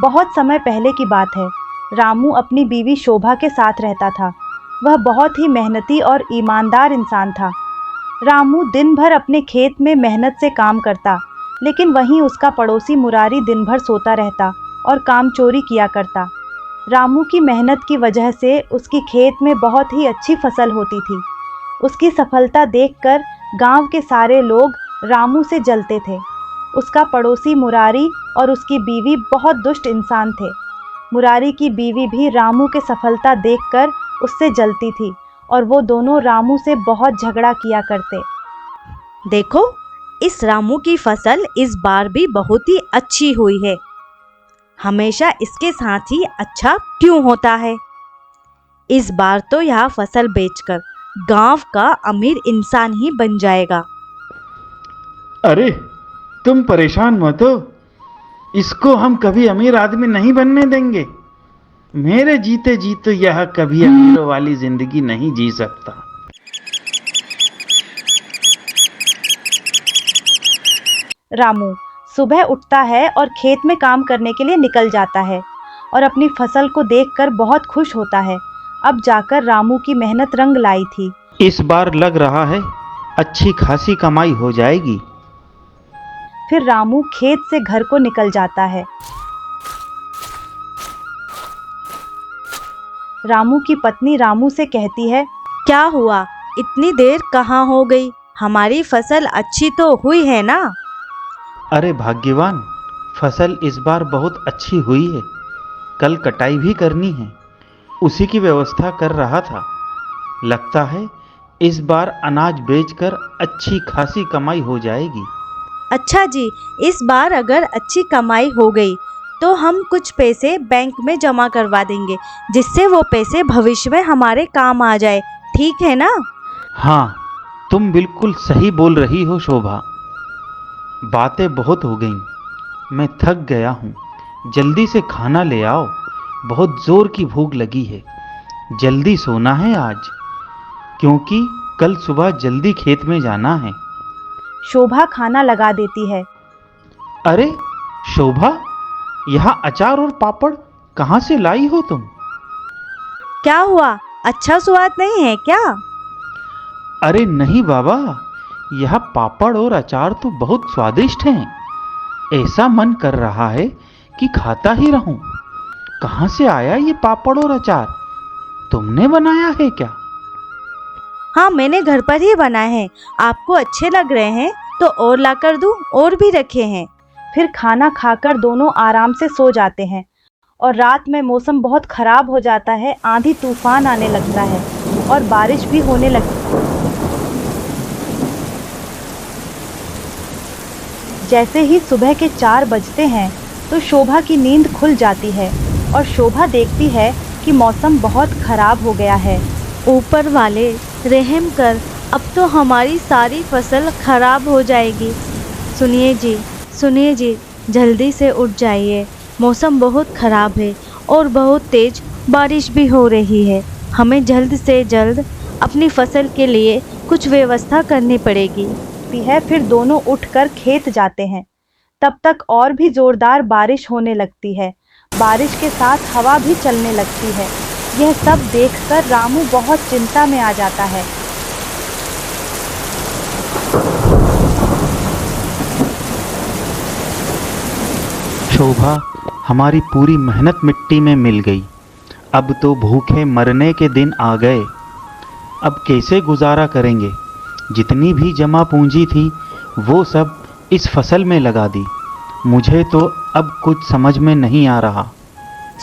बहुत समय पहले की बात है। रामू अपनी बीवी शोभा के साथ रहता था। वह बहुत ही मेहनती और ईमानदार इंसान था। रामू दिन भर अपने खेत में मेहनत से काम करता, लेकिन वहीं उसका पड़ोसी मुरारी दिन भर सोता रहता और काम चोरी किया करता। रामू की मेहनत की वजह से उसकी खेत में बहुत ही अच्छी फसल होती थी। उसकी सफलता देखकर गांव के सारे लोग रामू से जलते थे। उसका पड़ोसी मुरारी और उसकी बीवी बहुत दुष्ट इंसान थे। मुरारी की बीवी भी रामू के सफलता देखकर उससे जलती थी और वो दोनों रामू से बहुत झगड़ा किया करते। देखो, इस रामू की फसल इस बार भी बहुत ही अच्छी हुई है। हमेशा इसके साथ ही अच्छा क्यों होता है? इस बार तो यह फसल बेचकर गांव का अमीर इंसान ही बन जाएगा। अरे तुम परेशान मत हो, इसको हम कभी अमीर आदमी नहीं बनने देंगे। मेरे जीते जी तो यह कभी अमीरों वाली जिंदगी नहीं जी सकता। रामू सुबह उठता है और खेत में काम करने के लिए निकल जाता है और अपनी फसल को देखकर बहुत खुश होता है। अब जाकर रामू की मेहनत रंग लाई थी। इस बार लग रहा है अच्छी खासी कमाई हो जाएगी। फिर रामू खेत से घर को निकल जाता है। रामू की पत्नी रामू से कहती है, क्या हुआ? इतनी देर कहाँ हो गई? हमारी फसल अच्छी तो हुई है ना? अरे भाग्यवान, फसल इस बार बहुत अच्छी हुई है। कल कटाई भी करनी है, उसी की व्यवस्था कर रहा था। लगता है इस बार अनाज बेचकर अच्छी खासी कमाई हो जाएगी। अच्छा जी, इस बार अगर अच्छी कमाई हो गई तो हम कुछ पैसे बैंक में जमा करवा देंगे, जिससे वो पैसे भविष्य में हमारे काम आ जाए। ठीक है ना? हाँ, तुम बिल्कुल सही बोल रही हो शोभा। बातें बहुत हो गईं, मैं थक गया हूँ। जल्दी से खाना ले आओ, बहुत जोर की भूख लगी है। जल्दी सोना है आज, क्योंकि कल सुबह जल्दी खेत में जाना है। शोभा खाना लगा देती है। अरे शोभा, यहाँ अचार और पापड़ कहाँ से लाई हो तुम? क्या हुआ? अच्छा स्वाद नहीं है क्या? अरे नहीं बाबा, यह पापड़ और अचार तो बहुत स्वादिष्ट हैं। ऐसा मन कर रहा है कि खाता ही रहूं। कहाँ से आया ये पापड़ और अचार? तुमने बनाया है क्या? हाँ, मैंने घर पर ही बनाए हैं। आपको अच्छे लग रहे हैं तो और लाकर दूं? और भी रखे हैं। फिर खाना खाकर दोनों आराम से सो जाते हैं और रात में मौसम बहुत खराब हो जाता है। आंधी तूफान आने लगता है और बारिश भी होने लगती है। जैसे ही सुबह के 4 बजते हैं तो शोभा की नींद खुल जाती है और शोभा देखती है कि मौसम बहुत खराब हो गया है। ऊपर वाले रहम कर, अब तो हमारी सारी फसल खराब हो जाएगी। सुनिए जी, जल्दी से उठ जाइए। मौसम बहुत खराब है और बहुत तेज बारिश भी हो रही है। हमें जल्द से जल्द अपनी फसल के लिए कुछ व्यवस्था करनी पड़ेगी। फिर दोनों उठकर खेत जाते हैं। तब तक और भी जोरदार बारिश होने लगती है। बारिश के साथ हवा भी चलने लगती है। यह सब देखकर रामू बहुत चिंता में आ जाता है। शोभा, हमारी पूरी मेहनत मिट्टी में मिल गई। अब तो भूखे मरने के दिन आ गए। अब कैसे गुजारा करेंगे? जितनी भी जमा पूंजी थी वो सब इस फसल में लगा दी। मुझे तो अब कुछ समझ में नहीं आ रहा।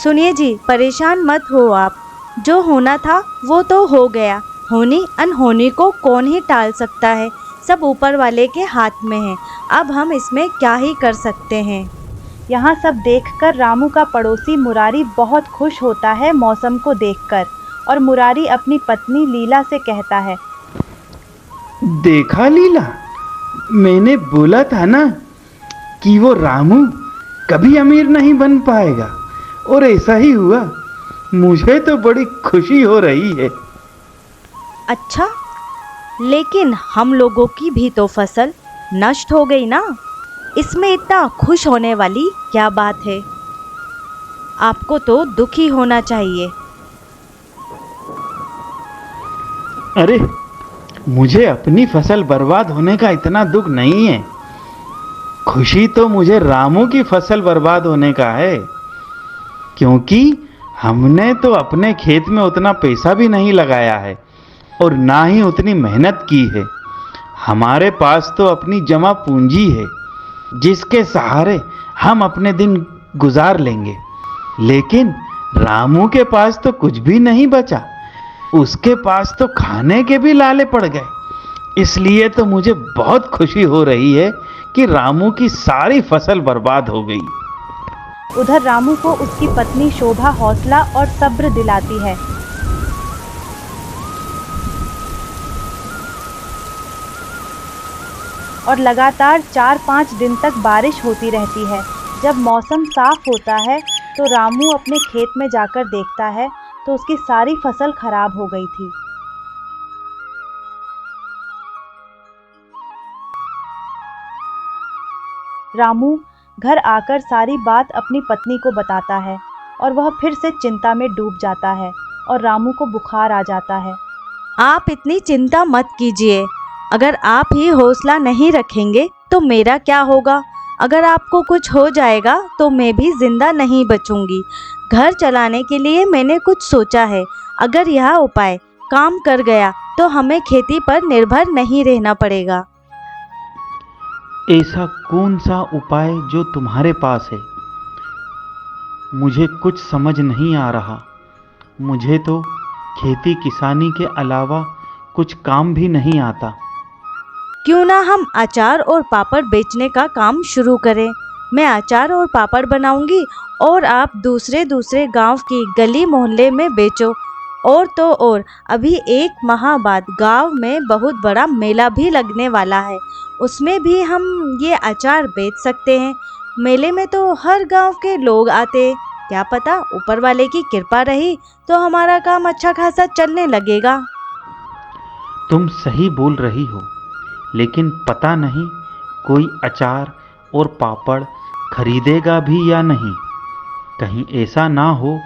सुनिए जी, परेशान मत हो आप। जो होना था वो तो हो गया। होनी अनहोनी को कौन ही टाल सकता है? सब ऊपर वाले के हाथ में है। अब हम इसमें क्या ही कर सकते हैं। यहाँ सब देखकर रामू का पड़ोसी मुरारी बहुत खुश होता है मौसम को देखकर, और मुरारी अपनी पत्नी लीला से कहता है, देखा लीला, मैंने बोला था ना कि वो रामू कभी अमीर नहीं बन पाएगा, और ऐसा ही हुआ। मुझे तो बड़ी खुशी हो रही है। अच्छा, लेकिन हम लोगों की भी तो फसल नष्ट हो गई ना। इसमें इतना खुश होने वाली क्या बात है? आपको तो दुखी होना चाहिए। अरे, मुझे अपनी फसल बर्बाद होने का इतना दुख नहीं है। खुशी तो मुझे रामू की फसल बर्बाद होने का है, क्योंकि हमने तो अपने खेत में उतना पैसा भी नहीं लगाया है और ना ही उतनी मेहनत की है। हमारे पास तो अपनी जमा पूंजी है, जिसके सहारे हम अपने दिन गुजार लेंगे। लेकिन रामू के पास तो कुछ भी नहीं बचा। उसके पास तो खाने के भी लाले पड़ गए। इसलिए तो मुझे बहुत खुशी हो रही है कि रामू की सारी फसल बर्बाद हो गई। उधर रामू को उसकी पत्नी शोभा हौसला और सब्र दिलाती है। और लगातार 4-5 दिन तक बारिश होती रहती है। जब मौसम साफ होता है तो रामू अपने खेत में जाकर देखता है तो उसकी सारी फसल खराब हो गई थी। रामू घर आकर सारी बात अपनी पत्नी को बताता है और वह फिर से चिंता में डूब जाता है और रामू को बुखार आ जाता है। आप इतनी चिंता मत कीजिए। अगर आप ही हौसला नहीं रखेंगे तो मेरा क्या होगा? अगर आपको कुछ हो जाएगा तो मैं भी जिंदा नहीं बचूंगी। घर चलाने के लिए मैंने कुछ सोचा है। अगर यह उपाय काम कर गया तो हमें खेती पर निर्भर नहीं रहना पड़ेगा। ऐसा कौन सा उपाय जो तुम्हारे पास है? मुझे कुछ समझ नहीं आ रहा। मुझे तो खेती किसानी के अलावा कुछ काम भी नहीं आता। क्यों ना हम अचार और पापड़ बेचने का काम शुरू करें। मैं अचार और पापड़ बनाऊंगी और आप दूसरे दूसरे गांव की गली मोहल्ले में बेचो। और तो और अभी 1 माह बाद गांव में बहुत बड़ा मेला भी लगने वाला है। उसमें भी हम ये अचार बेच सकते हैं। मेले में तो हर गांव के लोग आते हैं। क्या पता ऊपर वाले की कृपा रही तो हमारा काम अच्छा खासा चलने लगेगा। तुम सही बोल रही हो, लेकिन पता नहीं कोई अचार और पापड़ खरीदेगा भी या नहीं। कहीं ऐसा ना हो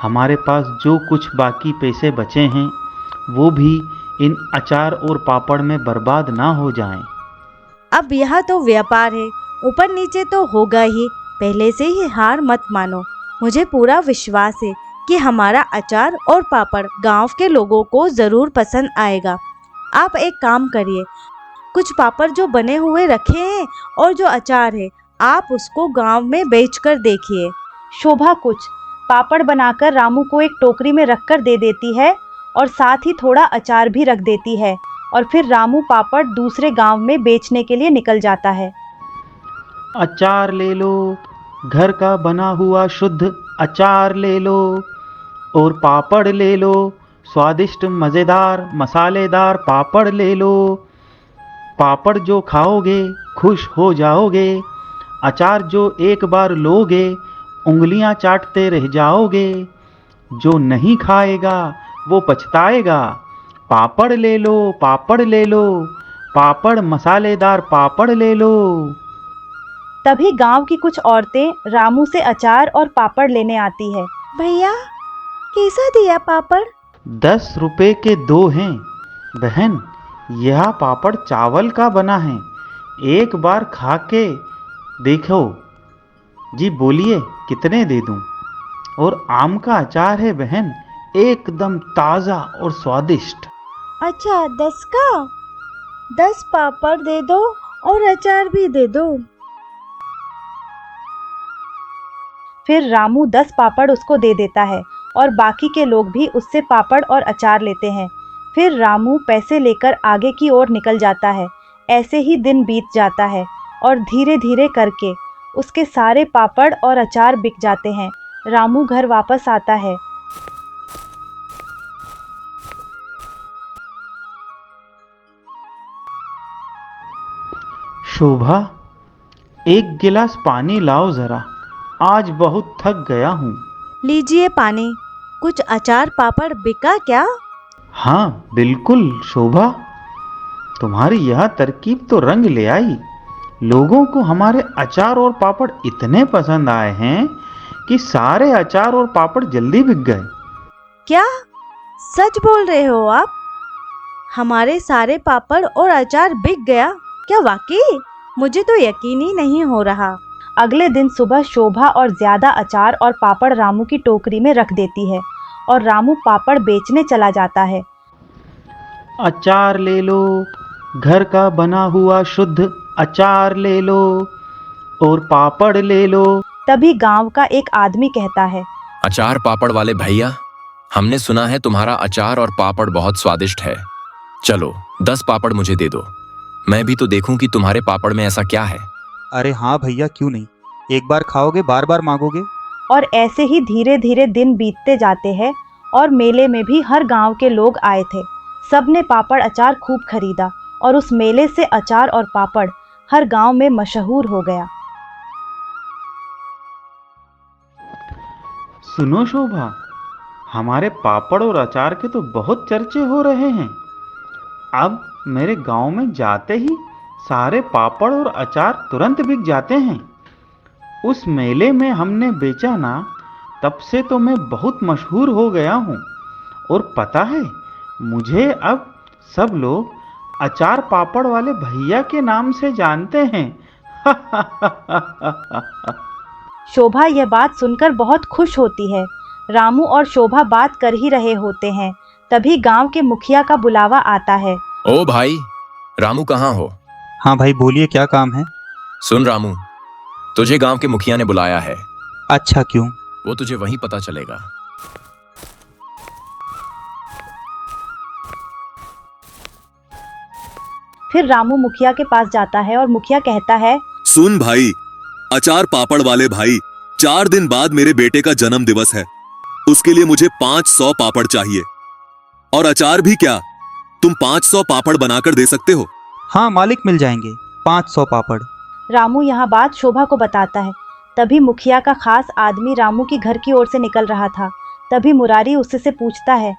हमारे पास जो कुछ बाकी पैसे बचे हैं वो भी इन अचार और पापड़ में बर्बाद ना हो जाएं। अब यह तो व्यापार है, ऊपर नीचे तो होगा ही। पहले से ही हार मत मानो। मुझे पूरा विश्वास है कि हमारा अचार और पापड़ गांव के लोगों को ज़रूर पसंद आएगा। आप एक काम करिए, कुछ पापड़ जो बने हुए रखे हैं और जो अचार है आप उसको गांव में बेचकर देखिए। शोभा कुछ पापड़ बनाकर रामू को एक टोकरी में रखकर दे देती है और साथ ही थोड़ा अचार भी रख देती है और फिर रामू पापड़ दूसरे गांव में बेचने के लिए निकल जाता है। अचार ले लो, घर का बना हुआ शुद्ध अचार ले लो और पापड़ ले लो, स्वादिष्ट मज़ेदार मसालेदार पापड़ ले लो। पापड़ जो खाओगे खुश हो जाओगे। अचार जो एक बार लोगे उंगलियां चाटते रह जाओगे। जो नहीं खाएगा वो पछताएगा। पापड़ ले लो, पापड़ ले लो, पापड़ मसालेदार पापड़ ले लो। तभी गांव की कुछ औरतें रामू से अचार और पापड़ लेने आती है। भैया कैसा दिया पापड़? 10 रुपए के 2 हैं। बहन, यह पापड़ चावल का बना है, एक बार खा के देखो। जी बोलिए कितने दे दूं? और आम का अचार है बहन, एकदम ताज़ा और स्वादिष्ट। अच्छा 10 का? 10 पापड़ दे दो और अचार भी दे दो। फिर रामू 10 पापड़ उसको दे देता है और बाकी के लोग भी उससे पापड़ और अचार लेते हैं। फिर रामू पैसे लेकर आगे की ओर निकल जाता है। ऐसे ही दिन बीत जाता है और धीरे धीरे करके उसके सारे पापड़ और अचार बिक जाते हैं। रामू घर वापस आता है। शोभा, एक गिलास पानी लाओ जरा, आज बहुत थक गया हूँ। लीजिए पानी। कुछ अचार पापड़ बिका क्या? हाँ बिल्कुल शोभा, तुम्हारी यह तरकीब तो रंग ले आई। लोगों को हमारे अचार और पापड़ इतने पसंद आए हैं कि सारे अचार और पापड़ जल्दी बिक गए। क्या सच बोल रहे हो आप? हमारे सारे पापड़ और अचार बिक गया? क्या वाकई? मुझे तो यकीन ही नहीं हो रहा। अगले दिन सुबह शोभा और ज्यादा अचार और पापड़ रामू की टोकरी में रख देती है और रामू पापड़ बेचने चला जाता है। अचार ले लो, घर का बना हुआ शुद्ध अचार ले लो और पापड़ ले लो। तभी गांव का एक आदमी कहता है, अचार पापड़ वाले भैया, हमने सुना है तुम्हारा अचार और पापड़ बहुत स्वादिष्ट है। चलो 10 पापड़ मुझे दे दो, मैं भी तो देखूं कि तुम्हारे पापड़ में ऐसा क्या है। अरे हाँ भैया, क्यों नहीं, एक बार खाओगे बार बार मांगोगे। और ऐसे ही धीरे धीरे दिन बीतते जाते हैं और मेले में भी हर गांव के लोग आए थे। सबने पापड़ अचार खूब खरीदा और उस मेले से अचार और पापड़ हर गांव में मशहूर हो गया। सुनो शोभा, हमारे पापड़ और अचार के तो बहुत चर्चे हो रहे हैं। अब मेरे गांव में जाते ही सारे पापड़ और अचार तुरंत बिक जाते हैं। उस मेले में हमने बेचा ना, तब से तो मैं बहुत मशहूर हो गया हूँ। और पता है, मुझे अब सब लोग अचार पापड़ वाले भैया के नाम से जानते हैं। शोभा यह बात सुनकर बहुत खुश होती है। रामू और शोभा बात कर ही रहे होते हैं, तभी गांव के मुखिया का बुलावा आता है। ओ भाई, रामू कहाँ हो? हाँ भाई बोलिए, क्या काम है? सुन रामू, तुझे गांव के मुखिया ने बुलाया है। अच्छा, क्यों? वो तुझे वहीं पता चलेगा। फिर रामू मुखिया के पास जाता है और मुखिया कहता है, सुन भाई, अचार पापड़ वाले भाई, 4 दिन बाद मेरे बेटे का जन्म दिवस है। उसके लिए मुझे 500 पापड़ चाहिए। और अचार भी क्या, तुम 500 पापड़ बनाकर दे सकते हो? हाँ मालिक, मिल जाएंगे 500 पापड़। रामू यहाँ बात शोभा को बताता है। तभी मुखिया का खास आदमी रामू की घर की ओर से निकल रहा था। तभी मुरारी उससे पूछता है,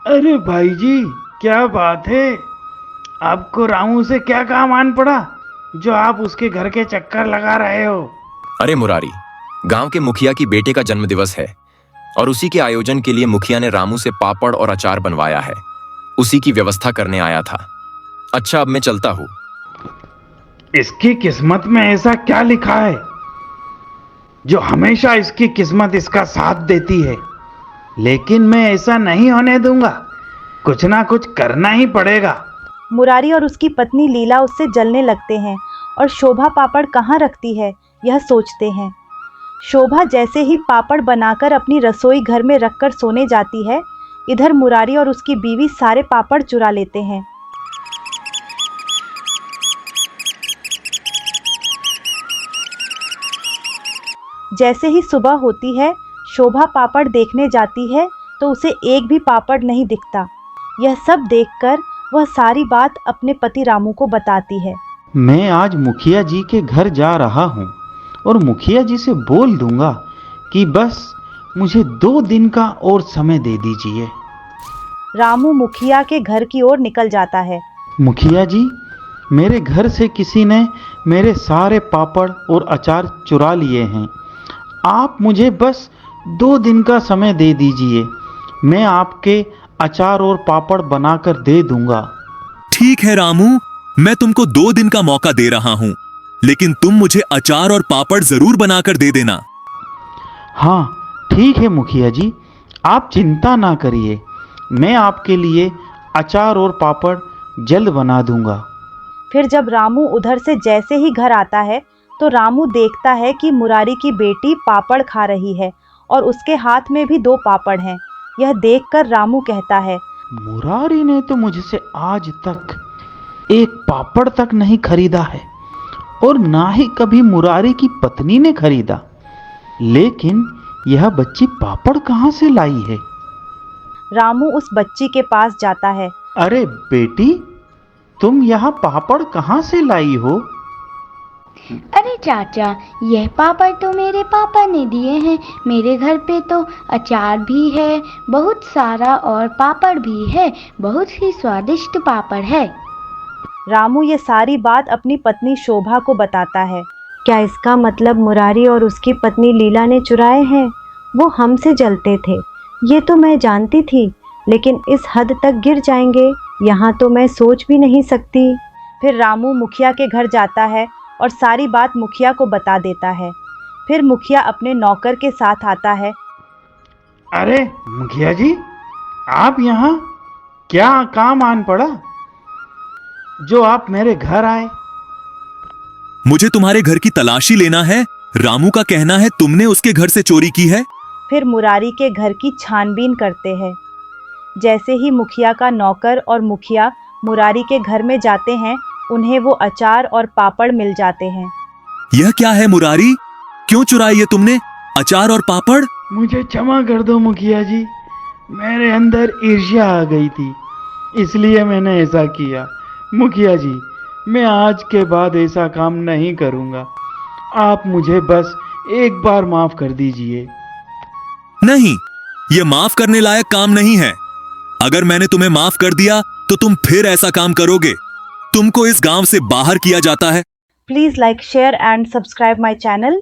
अरे भाई जी, क्या बात है? आपको रामू से क्या काम आन पड़ा जो आप उसके घर के चक्कर लगा रहे हो? अरे मुरारी, गांव के मुखिया की बेटे का जन्मदिवस है और उसी के आयोजन के लिए मुखिया ने रामू से पापड़ और अचार बनवाया है। उसी की व्यवस्था करने आया था। अच्छा, अब मैं चलता हूँ। इसकी किस्मत में ऐसा क्या लिखा है जो हमेशा इसकी किस्मत इसका साथ देती है? लेकिन मैं ऐसा नहीं होने दूंगा, कुछ ना कुछ करना ही पड़ेगा। मुरारी और उसकी पत्नी लीला उससे जलने लगते हैं और शोभा पापड़ कहाँ रखती है यह सोचते हैं। शोभा जैसे ही पापड़ बनाकर अपनी रसोई घर में रखकर सोने जाती है, इधर मुरारी और उसकी बीवी सारे पापड़ चुरा लेते हैं। जैसे ही सुबह होती है, शोभा पापड़ देखने जाती है तो उसे एक भी पापड़ नहीं दिखता। यह सब देखकर वह सारी बात अपने पति रामू को बताती है। मैं आज मुखिया जी के घर जा रहा हूँ और मुखिया जी से बोल दूंगा कि बस मुझे 2 दिन का और समय दे दीजिए। रामू मुखिया के घर की ओर निकल जाता है। मुखिया जी, मेरे घर से किसी ने मेरे सारे पापड़ और अचार चुरा लिए हैं। आप मुझे बस 2 दिन का समय दे दीजिए, मैं आपके अचार और पापड़ बनाकर दे दूंगा। ठीक है रामू, मैं तुमको 2 दिन का मौका दे रहा हूं, लेकिन तुम मुझे अचार और पापड़ जरूर बनाकर दे देना। हाँ ठीक है मुखिया जी, आप चिंता ना करिए, मैं आपके लिए अचार और पापड़ जल्द बना दूंगा। फिर जब रामू उधर से जैसे ही घर आता है तो रामू देखता है कि मुरारी की बेटी पापड़ खा रही है और उसके हाथ में भी 2 पापड़ हैं। यह देखकर रामू कहता है, मुरारी ने तो मुझसे आज तक एक पापड़ तक नहीं खरीदा है और ना ही कभी मुरारी की पत्नी ने खरीदा, लेकिन यह बच्ची पापड़ कहाँ से लाई है? रामू उस बच्ची के पास जाता है। अरे बेटी, तुम यहाँ पापड़ कहाँ से लाई हो? अरे चाचा, यह पापड़ तो मेरे पापा ने दिए हैं। मेरे घर पे तो अचार भी है बहुत सारा और पापड़ भी है, बहुत ही स्वादिष्ट पापड़ है। रामू ये सारी बात अपनी पत्नी शोभा को बताता है। क्या इसका मतलब मुरारी और उसकी पत्नी लीला ने चुराए हैं? वो हमसे जलते थे, ये तो मैं जानती थी, लेकिन इस हद तक गिर जाएंगे यहाँ तो मैं सोच भी नहीं सकती। फिर रामू मुखिया के घर जाता है और सारी बात मुखिया को बता देता है। फिर मुखिया अपने नौकर के साथ आता है। अरे मुखिया जी, आप यहाँ क्या काम आन पड़ा जो आप मेरे घर आए? मुझे तुम्हारे घर की तलाशी लेना है। रामू का कहना है तुमने उसके घर से चोरी की है। फिर मुरारी के घर की छानबीन करते हैं। जैसे ही मुखिया का नौकर और मुखिया मुरारी के घर में जाते हैं, उन्हें वो अचार और पापड़ मिल जाते हैं। यह क्या है मुरारी, क्यों चुराई है तुमने अचार और पापड़? मुझे क्षमा कर दो मुखिया जी, मेरे अंदर ईर्ष्या आ गई थी, इसलिए मैंने ऐसा किया। मुखिया जी, मैं आज के बाद ऐसा काम नहीं करूँगा। आप मुझे बस एक बार माफ कर दीजिए। नहीं, यह माफ करने लायक काम नहीं है। अगर मैंने तुम्हें माफ कर दिया तो तुम फिर ऐसा काम करोगे। तुमको इस गांव से बाहर किया जाता है। Please like, share and subscribe my channel.